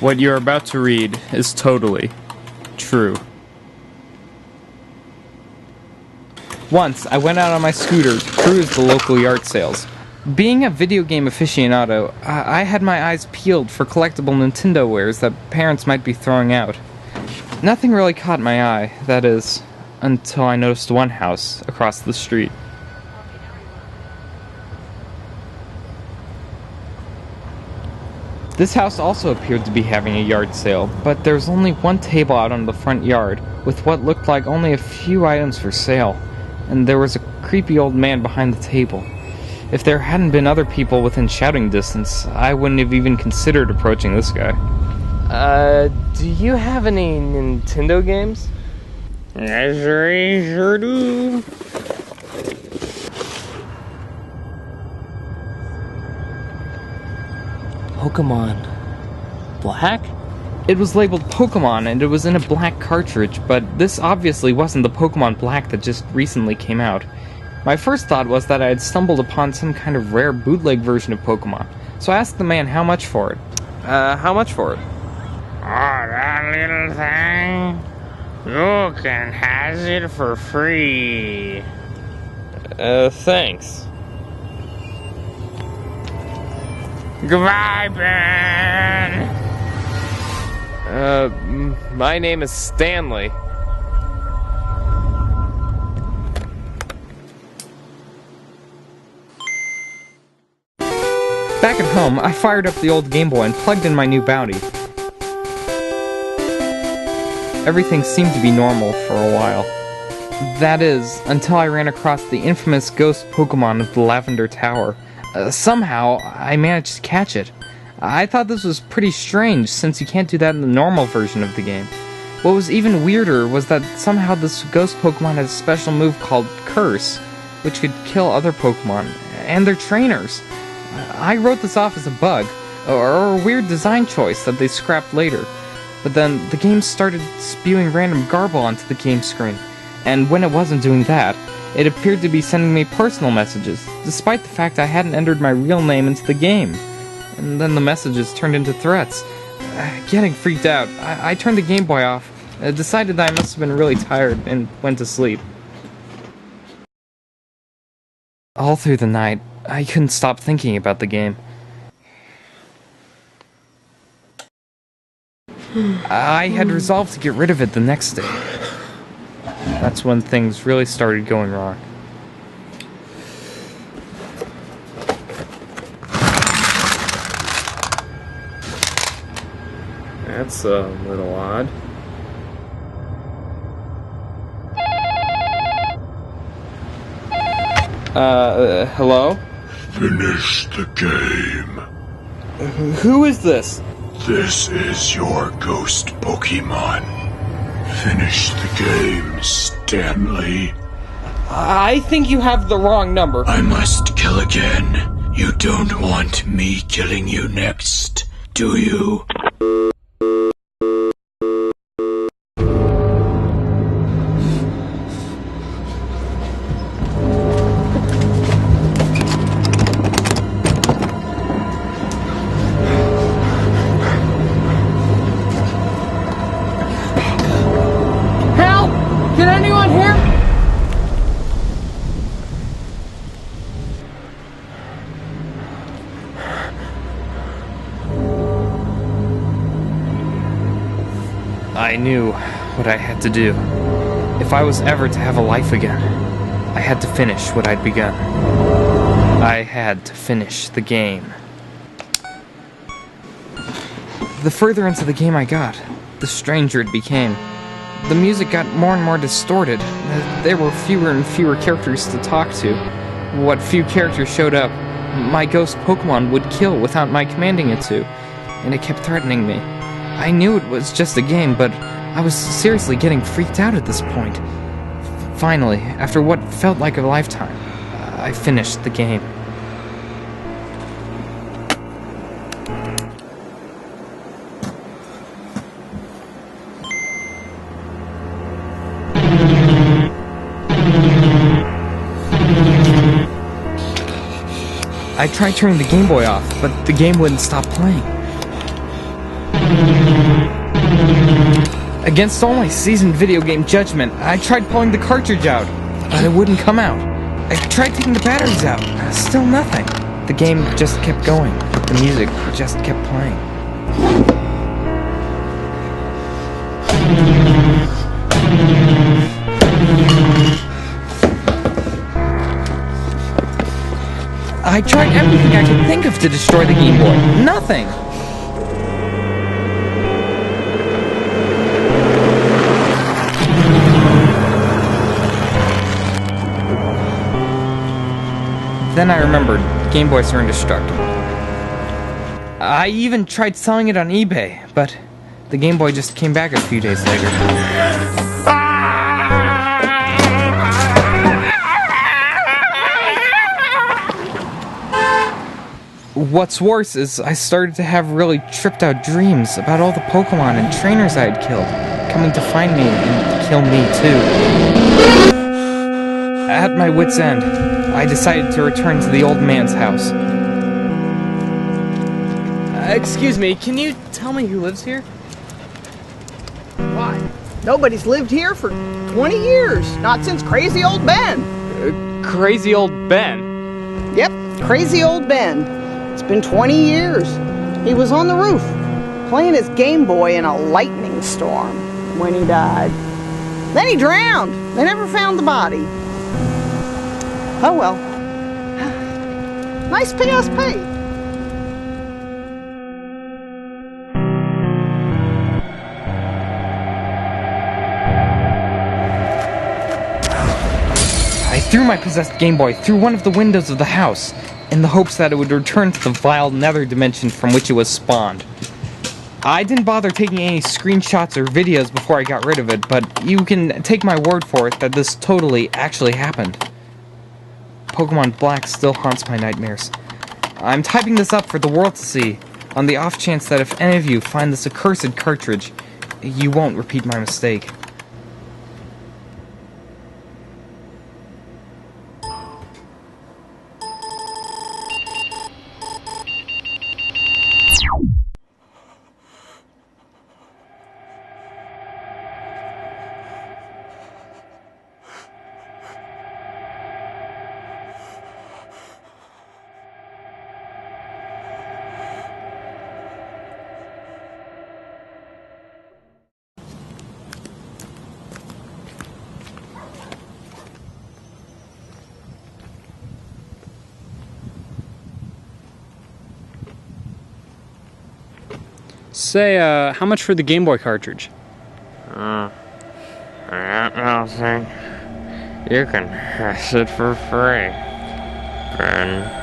What you're about to read is totally true. Once, I went out on my scooter to cruise the local yard sales. Being a video game aficionado, I had my eyes peeled for collectible Nintendo wares that parents might be throwing out. Nothing really caught my eye, that is, until I noticed one house across the street. This house also appeared to be having a yard sale, but there was only one table out on the front yard, with what looked like only a few items for sale, and there was a creepy old man behind the table. If there hadn't been other people within shouting distance, I wouldn't have even considered approaching this guy. Do you have any Nintendo games? I sure do. Pokemon Black? It was labeled Pokemon, and it was in a black cartridge, but this obviously wasn't the Pokemon Black that just recently came out. My first thought was that I had stumbled upon some kind of rare bootleg version of Pokemon, so I asked the man how much for it. How much for it? Oh, that little thing? You can have it for free. Thanks. Goodbye, Ben! My name is Stanley. Back at home, I fired up the old Game Boy and plugged in my new bounty. Everything seemed to be normal for a while. That is, until I ran across the infamous ghost Pokemon of the Lavender Tower. Somehow, I managed to catch it. I thought this was pretty strange, since you can't do that in the normal version of the game. What was even weirder was that somehow this ghost Pokemon had a special move called Curse, which could kill other Pokemon, and their trainers. I wrote this off as a bug, or a weird design choice that they scrapped later. But then, the game started spewing random garble onto the game screen, and when it wasn't doing that, it appeared to be sending me personal messages, despite the fact I hadn't entered my real name into the game. And then the messages turned into threats. Getting freaked out, I turned the Game Boy off, decided that I must have been really tired, and went to sleep. All through the night, I couldn't stop thinking about the game. I had resolved to get rid of it the next day. That's when things really started going wrong. That's a little odd. Hello? Finish the game. Who is this? This is your ghost Pokemon. Finish the game, Stanley. I think you have the wrong number. I must kill again. You don't want me killing you next, do you? Can anyone hear? I knew what I had to do. If I was ever to have a life again, I had to finish what I'd begun. I had to finish the game. The further into the game I got, the stranger it became. The music got more and more distorted. There were fewer and fewer characters to talk to. What few characters showed up, my ghost Pokemon would kill without my commanding it to, and it kept threatening me. I knew it was just a game, but I was seriously getting freaked out at this point. Finally, after what felt like a lifetime, I finished the game. I tried turning the Game Boy off, but the game wouldn't stop playing. Against all my seasoned video game judgment, I tried pulling the cartridge out, but it wouldn't come out. I tried taking the batteries out, still nothing. The game just kept going. The music just kept playing. I tried everything I could think of to destroy the Game Boy. Nothing! Then I remembered, Game Boys are indestructible. I even tried selling it on eBay, but the Game Boy just came back a few days later. What's worse is I started to have really tripped out dreams about all the Pokemon and trainers I had killed, coming to find me and kill me too. At my wit's end, I decided to return to the old man's house. Excuse me, can you tell me who lives here? Why? Nobody's lived here for 20 years. Not since Crazy Old Ben. Crazy old Ben. Yep, Crazy Old Ben. It's been 20 years. He was on the roof, playing his Game Boy in a lightning storm when he died. Then he drowned. They never found the body. Oh well. Nice pay us pay. I threw my possessed Game Boy through one of the windows of the house, in the hopes that it would return to the vile nether dimension from which it was spawned. I didn't bother taking any screenshots or videos before I got rid of it, but you can take my word for it that this totally actually happened. Pokemon Black still haunts my nightmares. I'm typing this up for the world to see, on the off chance that if any of you find this accursed cartridge, you won't repeat my mistake. Say, how much for the Game Boy cartridge? Nothing. You can have it for free. Ben.